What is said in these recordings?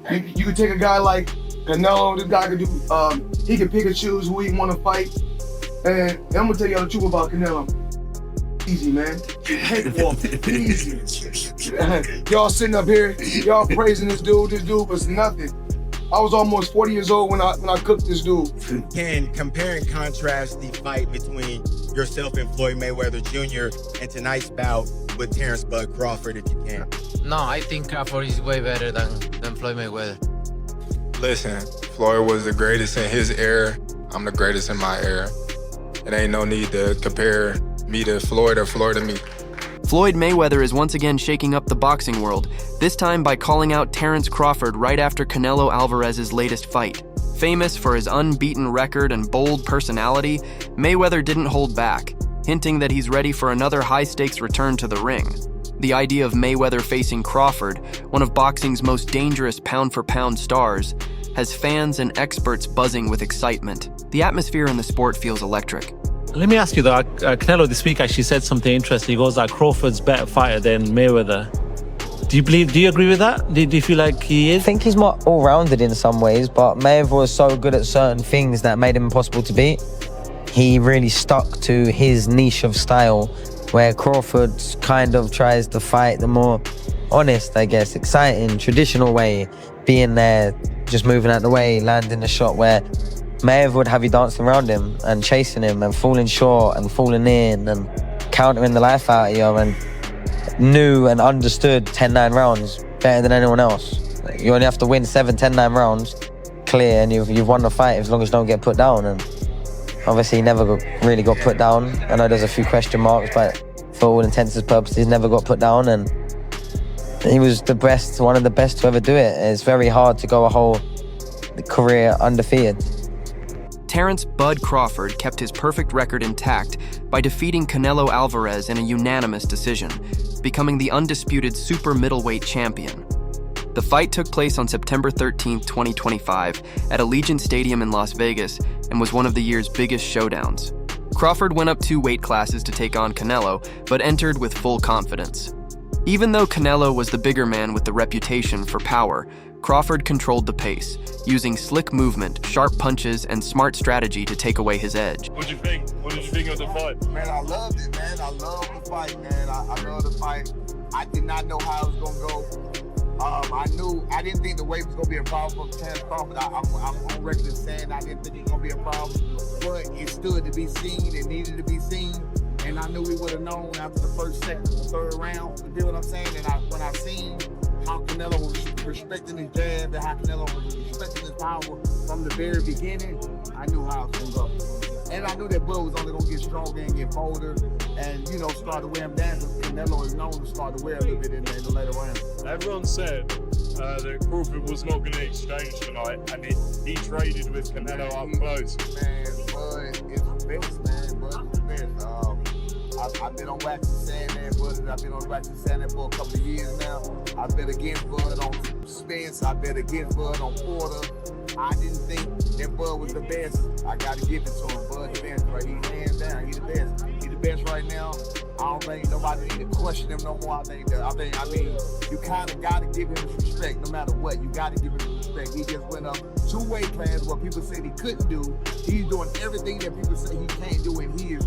You could take a guy like Canelo. This guy could do. He can pick and choose who he want to fight. And I'm gonna tell y'all the truth about Canelo. Easy, man. Cakewalk. Easy. Y'all sitting up here, y'all praising this dude. This dude was nothing. I was almost 40 years old when I cooked this dude. Can compare and contrast the fight between yourself and Floyd Mayweather Jr. and tonight's bout with Terence "Bud" Crawford, if you can? No, I think Crawford is way better than Floyd Mayweather. Listen, Floyd was the greatest in his era. I'm the greatest in my era. It ain't no need to compare me to Floyd or Floyd to me. Floyd Mayweather is once again shaking up the boxing world, this time by calling out Terence Crawford right after Canelo Alvarez's latest fight. Famous for his unbeaten record and bold personality, Mayweather didn't hold back, hinting that he's ready for another high-stakes return to the ring. The idea of Mayweather facing Crawford, one of boxing's most dangerous pound-for-pound stars, has fans and experts buzzing with excitement. The atmosphere in the sport feels electric. Let me ask you though, Canelo this week actually said something interesting. He goes that Crawford's better fighter than Mayweather. Do you agree with that? Do you feel like he is? I think he's more all-rounded in some ways, but Mayweather was so good at certain things that made him impossible to beat. He really stuck to his niche of style, where Crawford kind of tries to fight the more honest, I guess, exciting, traditional way, being there, just moving out the way, landing the shot, where Mayweather would have you dancing around him and chasing him and falling short and falling in and countering the life out of you, and knew and understood 10-9 rounds better than anyone else. You only have to win 7 10-9 rounds clear and you've won the fight as long as you don't get put down. And obviously he never really got put down. I know there's a few question marks, but for all intents and purposes, he never got put down, and he was the best, one of the best to ever do it. It's very hard to go a whole career undefeated. Terence "Bud" Crawford kept his perfect record intact by defeating Canelo Alvarez in a unanimous decision, becoming the undisputed super middleweight champion. The fight took place on September 13, 2025, at Allegiant Stadium in Las Vegas and was one of the year's biggest showdowns. Crawford went up 2 weight classes to take on Canelo, but entered with full confidence. Even though Canelo was the bigger man with the reputation for power, Crawford controlled the pace, using slick movement, sharp punches, and smart strategy to take away his edge. What did you think? What did you think of the fight? Man, I loved it, man. I love the fight, man. I love the fight. I did not know how it was gonna go. I didn't think the weight was gonna be a problem for Terence Crawford. I'm on record saying I didn't think it was gonna be a problem, but it stood to be seen. It needed to be seen, and I knew we would have known after the first, second, third round. You know what I'm saying? And when I seen how Canelo was respecting his jab and how Canelo was respecting his power from the very beginning, I knew how it was gonna go. And I knew that Bud was only gonna get stronger and get bolder and, start to wear him down, because Canelo is known to start to wear a little bit in the later round. Everyone said that Crawford was not going to exchange tonight, and he traded with Canelo up close. Man, Bud is the best, man. Bud is the best. I've been on wax saying that, Bud. I've been on wax saying that for a couple of years now. I bet against Bud on Spence. I bet against Bud on Porter. I didn't think that Bud was the best. I got to give it to him. Bud the best, right? He's hands down. He's the best. He's the best right now. I don't think nobody need to question him no more. I mean, you kind of got to give him his respect no matter what. You got to give him his respect. He just went up 2 weight classes what people said he couldn't do. He's doing everything that people say he can't do, and he is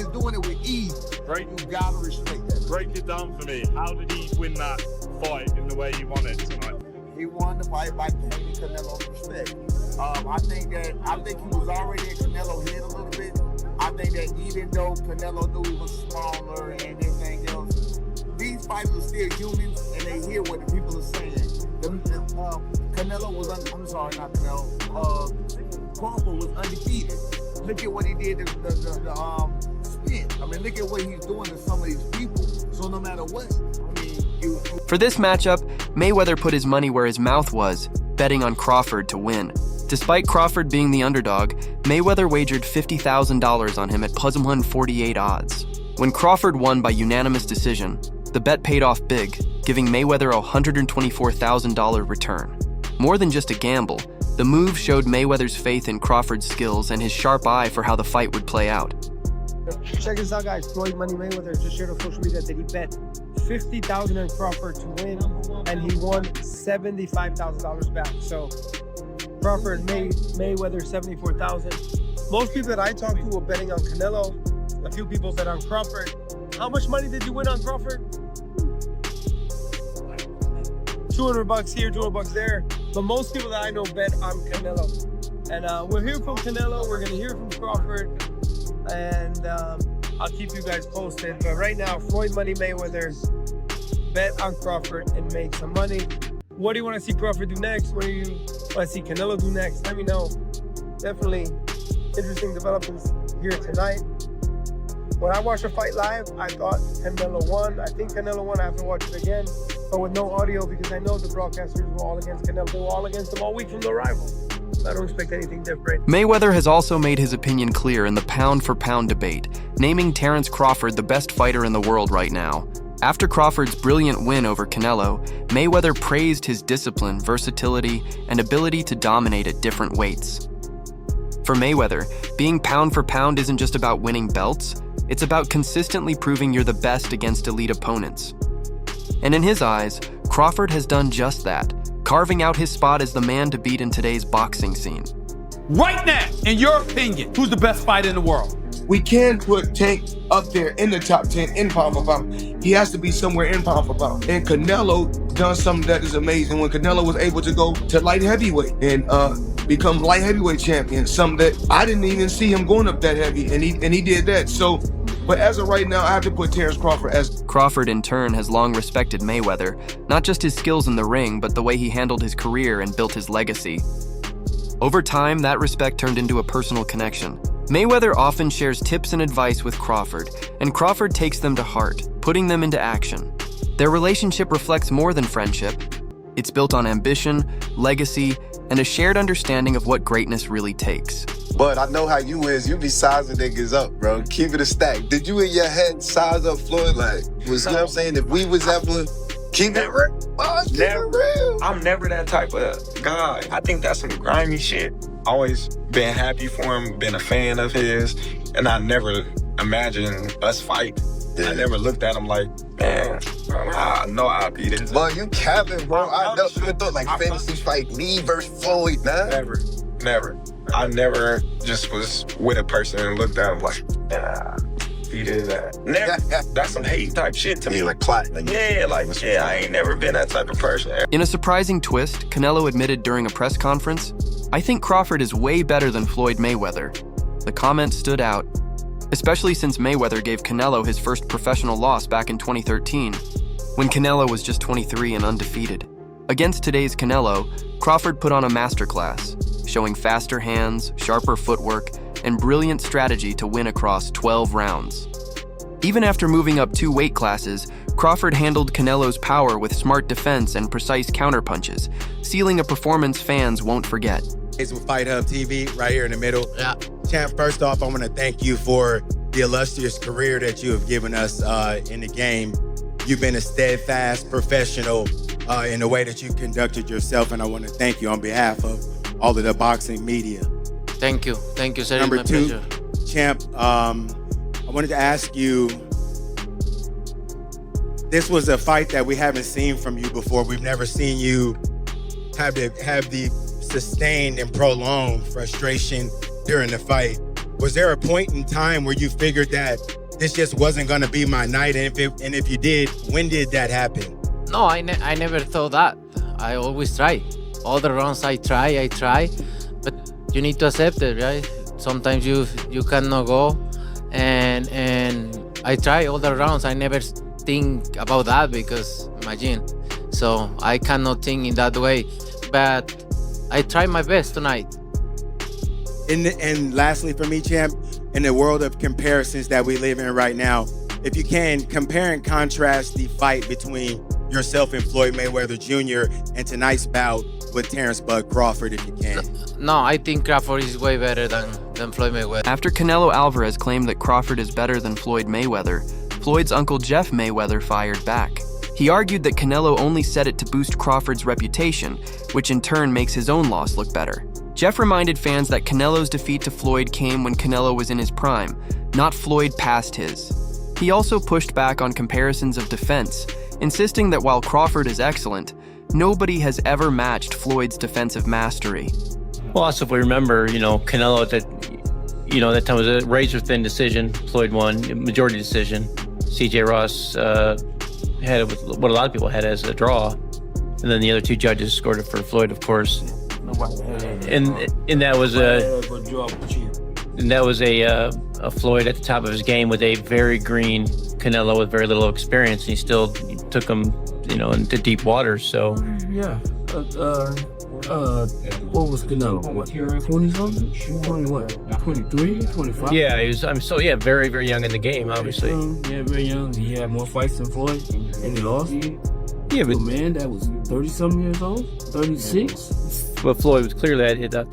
doing it with ease. Right. You got to respect that. Break it down for me. How did he win that fight in the way he wanted tonight? He won the fight by giving Canelo's respect. I think he was already in Canelo's head a little bit. I think that even though Canelo knew he was smaller and everything else, these fighters are still humans and they hear what the people are saying. Canelo was, Crawford was undefeated. Look at what he did to the spin. I mean, look at what he's doing to some of these people. So no matter what, For this matchup, Mayweather put his money where his mouth was, betting on Crawford to win. Despite Crawford being the underdog, Mayweather wagered $50,000 on him at plus 148 odds. When Crawford won by unanimous decision, the bet paid off big, giving Mayweather a $124,000 return. More than just a gamble, the move showed Mayweather's faith in Crawford's skills and his sharp eye for how the fight would play out. Check this out, guys. Floyd Mayweather just shared on social media that he bet $50,000 on Crawford to win and he won $75,000 back. So Crawford made Mayweather $74,000. Most people that I talk to were betting on Canelo. A few people said on Crawford. How much money did you win on Crawford? $200 here, $200 there. But most people that I know bet on Canelo. And we'll hear from Canelo. We're gonna hear from Crawford, and I'll keep you guys posted. But right now, Floyd Money Mayweather, bet on Crawford and make some money. What do you want to see Crawford do next? What do you want to see Canelo do next? Let me know. Definitely interesting developments here tonight. When I watched the fight live, I thought Canelo won. I think Canelo won. I have to watch it again, but with no audio because I know the broadcasters were all against Canelo. They were all against him all week from the rival. I don't expect anything different. Mayweather has also made his opinion clear in the pound-for-pound debate, naming Terence Crawford the best fighter in the world right now. After Crawford's brilliant win over Canelo, Mayweather praised his discipline, versatility, and ability to dominate at different weights. For Mayweather, being pound for pound isn't just about winning belts, it's about consistently proving you're the best against elite opponents. And in his eyes, Crawford has done just that, carving out his spot as the man to beat in today's boxing scene. Right now, in your opinion, who's the best fighter in the world? We can put Tank up there in the top 10 in pound for pound. He has to be somewhere in pound for pound. And Canelo done something that is amazing when Canelo was able to go to light heavyweight and become light heavyweight champion, something that I didn't even see him going up that heavy, and he did that. So, but as of right now, I have to put Terence Crawford as... Crawford, in turn, has long respected Mayweather, not just his skills in the ring, but the way he handled his career and built his legacy. Over time, that respect turned into a personal connection. Mayweather often shares tips and advice with Crawford, and Crawford takes them to heart, putting them into action. Their relationship reflects more than friendship. It's built on ambition, legacy, and a shared understanding of what greatness really takes. But I know how you is. You be sizing niggas up, bro. Keep it a stack. Did you in your head size up Floyd? Like, you know what I'm saying? If we was ever... Keep it real. Never. I'm never that type of guy. I think that's some grimy shit. Always been happy for him, been a fan of his, and I never imagined us fight. Yeah. I never looked at him like, man, I know I'll beat it. Boy, you capping, bro. I never thought like fantasy fight me versus Floyd, man. Never. I never just was with a person and looked at him like, he did that. Never. That's some hate type shit to me. Like plot. I ain't never been that type of person. In a surprising twist, Canelo admitted during a press conference, "I think Crawford is way better than Floyd Mayweather." The comment stood out, especially since Mayweather gave Canelo his first professional loss back in 2013, when Canelo was just 23 and undefeated. Against today's Canelo, Crawford put on a masterclass, showing faster hands, sharper footwork, and brilliant strategy to win across 12 rounds. Even after moving up 2 weight classes, Crawford handled Canelo's power with smart defense and precise counterpunches, sealing a performance fans won't forget. It's with Fight Hub TV right here in the middle. Yeah. Champ, first off, I want to thank you for the illustrious career that you have given us in the game. You've been a steadfast professional in the way that you conducted yourself, and I want to thank you on behalf of all of the boxing media. Thank you, sir. Number my 2, pleasure. Champ, I wanted to ask you, this was a fight that we haven't seen from you before. We've never seen you have the sustained and prolonged frustration during the fight. Was there a point in time where you figured that this just wasn't gonna be my night? And if you did, when did that happen? No, I never thought that. I always try. All the rounds I try, but you need to accept it, right? Sometimes you cannot go, and I try all the rounds. I never think about that because imagine. So I cannot think in that way, but I try my best tonight. And lastly for me, Champ, in the world of comparisons that we live in right now, if you can, compare and contrast the fight between yourself and Floyd Mayweather Jr. and tonight's bout with Terence "Bud" Crawford, if you can. No, I think Crawford is way better than Floyd Mayweather. After Canelo Alvarez claimed that Crawford is better than Floyd Mayweather, Floyd's uncle Jeff Mayweather fired back. He argued that Canelo only said it to boost Crawford's reputation, which in turn makes his own loss look better. Jeff reminded fans that Canelo's defeat to Floyd came when Canelo was in his prime, not Floyd past his. He also pushed back on comparisons of defense, insisting that while Crawford is excellent, nobody has ever matched Floyd's defensive mastery. Well, also if we remember, Canelo at that time was a razor-thin decision. Floyd won, majority decision. C.J. Ross had it with what a lot of people had as a draw. And then the other two judges scored it for Floyd, of course. And that was a Floyd at the top of his game with a very green Canelo with very little experience. And he still took him, into deep waters. So yeah. What was Canelo? What, 20-something? 20 what? 23? 25? Yeah, he was. Very, very young in the game, obviously. Yeah, very young. He had more fights than Floyd, and he lost. Yeah, but man, that was 30-something years old, 36. But Floyd was clearly at the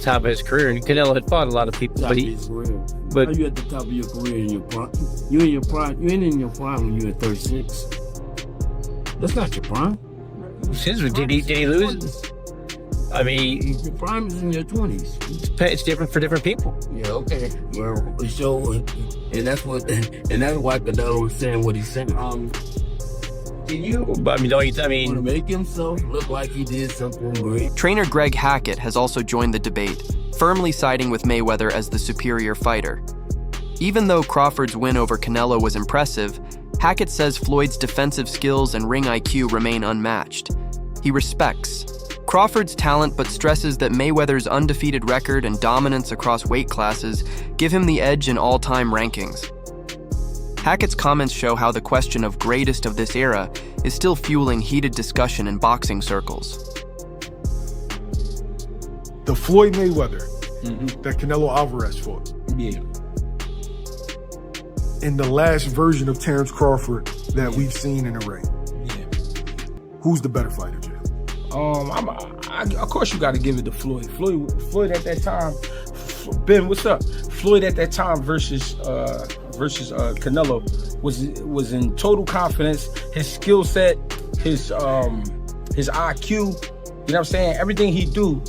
top of his career, and Canelo had fought a lot of people. How you at the top of your career in your prime? You in your prime? You ain't in your prime when you at 36. That's not your prime. Did he lose? I mean, your prime is in your 20s. It's different for different people. Yeah, okay. Well, and that's why Canelo was saying what he's saying. To make himself look like he did something great. Trainer Greg Hackett has also joined the debate, firmly siding with Mayweather as the superior fighter. Even though Crawford's win over Canelo was impressive, Hackett says Floyd's defensive skills and ring IQ remain unmatched. He respects Crawford's talent, but stresses that Mayweather's undefeated record and dominance across weight classes give him the edge in all-time rankings. Hackett's comments show how the question of greatest of this era is still fueling heated discussion in boxing circles. The Floyd Mayweather that Canelo Alvarez fought. Yeah. And the last version of Terence Crawford that we've seen in the ring. Yeah. Who's the better fighter, Jim? Of course you got to give it to Floyd. Floyd at that time. Ben, what's up? Floyd at that time versus Canelo was in total confidence. His skill set, his IQ, you know what I'm saying? Everything he do,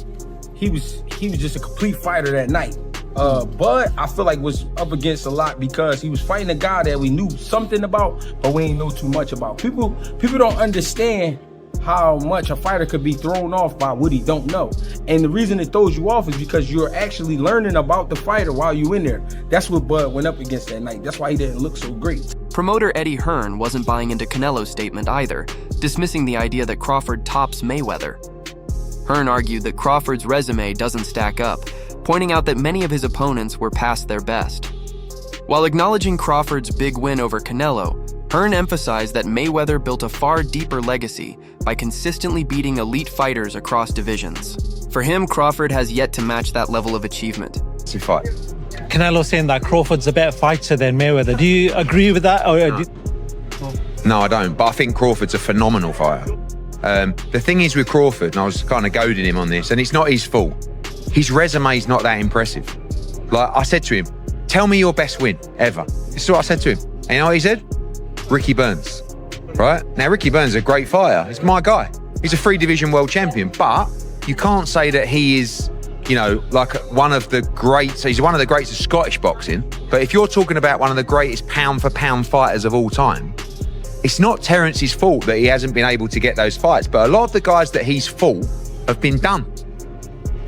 he was just a complete fighter that night. But I feel like was up against a lot because he was fighting a guy that we knew something about, but we ain't know too much about. People don't understand how much a fighter could be thrown off by what he don't know. And the reason it throws you off is because you're actually learning about the fighter while you in there. That's what Bud went up against that night. That's why he didn't look so great. Promoter Eddie Hearn wasn't buying into Canelo's statement either, dismissing the idea that Crawford tops Mayweather. Hearn argued that Crawford's resume doesn't stack up, pointing out that many of his opponents were past their best. While acknowledging Crawford's big win over Canelo, Hearn emphasized that Mayweather built a far deeper legacy by consistently beating elite fighters across divisions. For him, Crawford has yet to match that level of achievement. Canelo saying that Crawford's a better fighter than Mayweather. Do you agree with that? No, I don't. But I think Crawford's a phenomenal fighter. The thing is with Crawford, and I was kind of goading him on this, and it's not his fault. His resume's not that impressive. Like I said to him, tell me your best win ever. This is what I said to him. And you know what he said? Ricky Burns. Right? Now, Ricky Burns is a great fighter. He's my guy. He's a 3-division world champion. But you can't say that he is, like one of the greats. He's one of the greats of Scottish boxing. But if you're talking about one of the greatest pound-for-pound fighters of all time, it's not Terence's fault that he hasn't been able to get those fights. But a lot of the guys that he's fought have been done.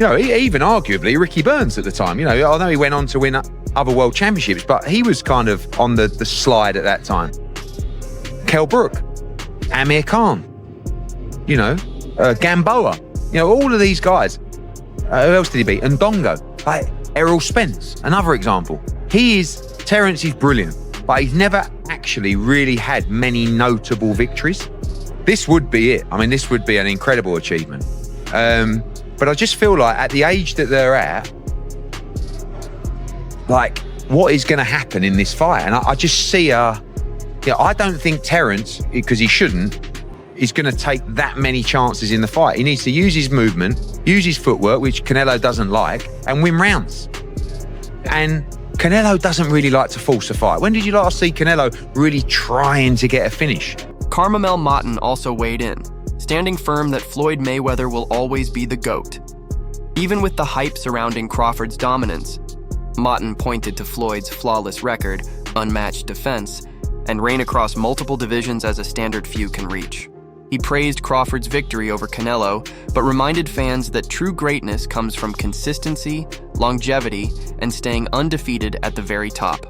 Even arguably Ricky Burns at the time. I know he went on to win other world championships, but he was kind of on the slide at that time. Kell Brook, Amir Khan, Gamboa, all of these guys. Who else did he beat? Ndongo, like Errol Spence, another example. Terence is brilliant, but he's never actually really had many notable victories. This would be it. I mean, this would be an incredible achievement. But I just feel like at the age that they're at, like, what is going to happen in this fight? And I just see I don't think Terence, because he shouldn't, is going to take that many chances in the fight. He needs to use his movement, use his footwork, which Canelo doesn't like, and win rounds. And Canelo doesn't really like to force a fight. When did you last see Canelo really trying to get a finish? Carmamel Moughton also weighed in, standing firm that Floyd Mayweather will always be the GOAT. Even with the hype surrounding Crawford's dominance, Moughton pointed to Floyd's flawless record, unmatched defense, and reign across multiple divisions as a standard few can reach. He praised Crawford's victory over Canelo, but reminded fans that true greatness comes from consistency, longevity, and staying undefeated at the very top.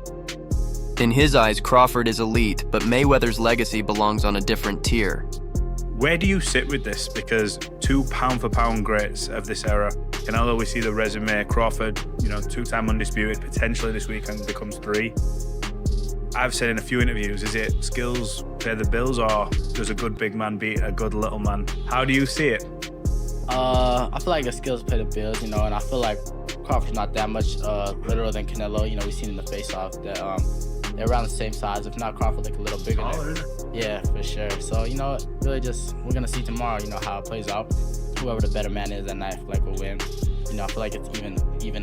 In his eyes, Crawford is elite, but Mayweather's legacy belongs on a different tier. Where do you sit with this? Because two pound-for-pound greats of this era. Canelo, we see the resume. Crawford, two-time undisputed. Potentially this weekend becomes 3. I've said in a few interviews, is it skills pay the bills, or does a good big man beat a good little man? How do you see it? I feel like the skills pay the bills, and I feel like Crawford's not that much littler than Canelo. We've seen in the face-off that they're around the same size, if not Crawford like a little bigger. Yeah, for sure. So, really just, we're going to see tomorrow, how it plays out. Whoever the better man is that night, I feel like will win. I feel like it's even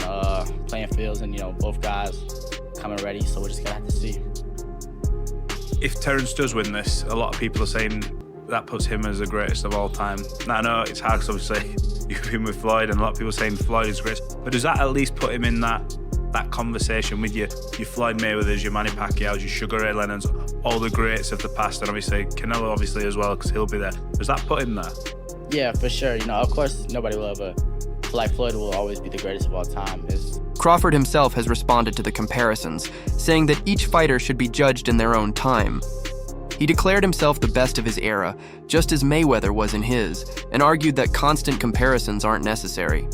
playing fields, and, both guys coming ready, so we're just going to have to see. If Terence does win this, a lot of people are saying that puts him as the greatest of all time. Now, I know it's hard because obviously you've been with Floyd, and a lot of people are saying Floyd is great, but does that at least put him in that conversation with your Floyd Mayweathers, your Manny Pacquiao's, your Sugar Ray Leonard's, all the greats of the past, and obviously Canelo as well, because he'll be there. Does that put him there? Yeah, for sure. Of course, nobody will ever feel like Floyd will always be the greatest of all time. Crawford himself has responded to the comparisons, saying that each fighter should be judged in their own time. He declared himself the best of his era, just as Mayweather was in his, and argued that constant comparisons aren't necessary.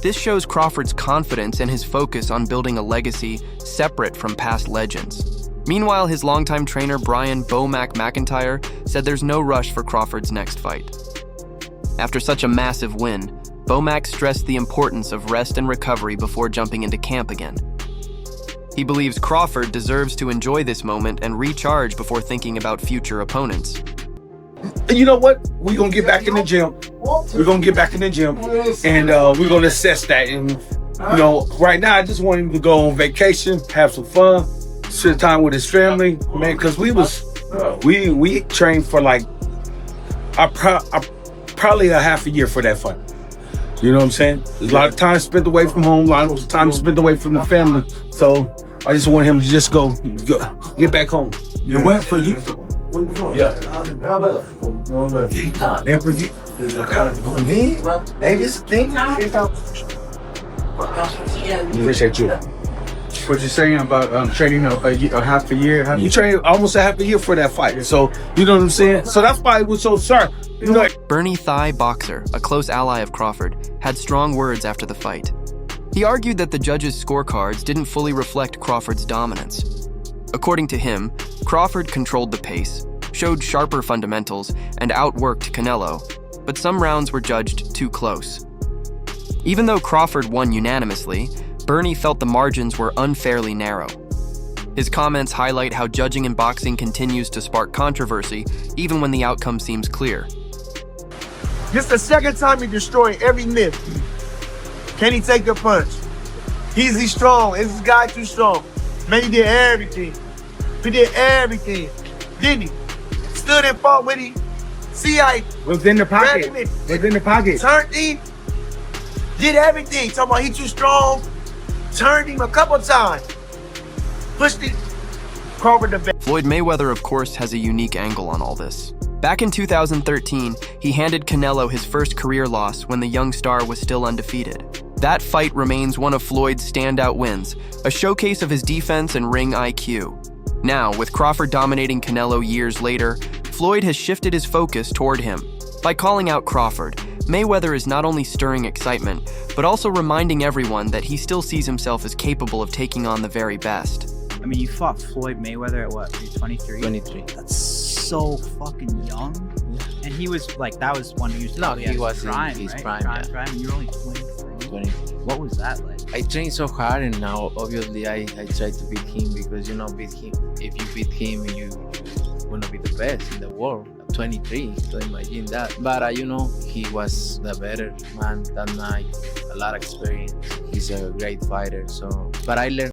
This shows Crawford's confidence and his focus on building a legacy separate from past legends. Meanwhile, his longtime trainer Brian Bo-Mac McIntyre said there's no rush for Crawford's next fight. After such a massive win, Bo-Mac stressed the importance of rest and recovery before jumping into camp again. He believes Crawford deserves to enjoy this moment and recharge before thinking about future opponents. You know what? We're going to get back in the gym. And we're going to assess that. And, right now I just want him to go on vacation, have some fun, spend time with his family, man, because we trained for like probably a half a year for that fight. You know what I'm saying? A lot of time spent away from home, a lot of time spent away from the family. So I just want him to just go get back home. You went for you. Yeah. Appreciate you. What you saying about training a half a year? You trained almost a half a year for that fight. So, you know what I'm saying? So that's why it was so sharp. Bernie Thigh Boxer, a close ally of Crawford, had strong words after the fight. He argued that the judges' scorecards didn't fully reflect Crawford's dominance. According to him, Crawford controlled the pace, showed sharper fundamentals, and outworked Canelo, but some rounds were judged too close. Even though Crawford won unanimously, Bernie felt the margins were unfairly narrow. His comments highlight how judging in boxing continues to spark controversy, even when the outcome seems clear. This is the second time he destroyed every myth. Can he take a punch? Is he strong? Is this guy too strong? Man, he did everything. He did everything, didn't he? Stood and fought with him. See how he was in the pocket. Turned him. Did everything. Talking about he too strong. Turned him a couple times. Pushed him. Crawford the best. Floyd Mayweather, of course, has a unique angle on all this. Back in 2013, he handed Canelo his first career loss when the young star was still undefeated. That fight remains one of Floyd's standout wins, a showcase of his defense and ring IQ. Now, with Crawford dominating Canelo years later, Floyd has shifted his focus toward him. By calling out Crawford, Mayweather is not only stirring excitement, but also reminding everyone that he still sees himself as capable of taking on the very best. I mean, you fought Floyd Mayweather at what, 23? 23. That's so fucking young. Yeah. And he was like, that was when he was probably he was prime, in his right? prime, Prime, and you're only 23. What was that like? I trained so hard, and now obviously I try to beat him because beat him. If you beat him, you want to be the best in the world. 23, so imagine that. But he was the better man that night. A lot of experience. He's a great fighter. But I learned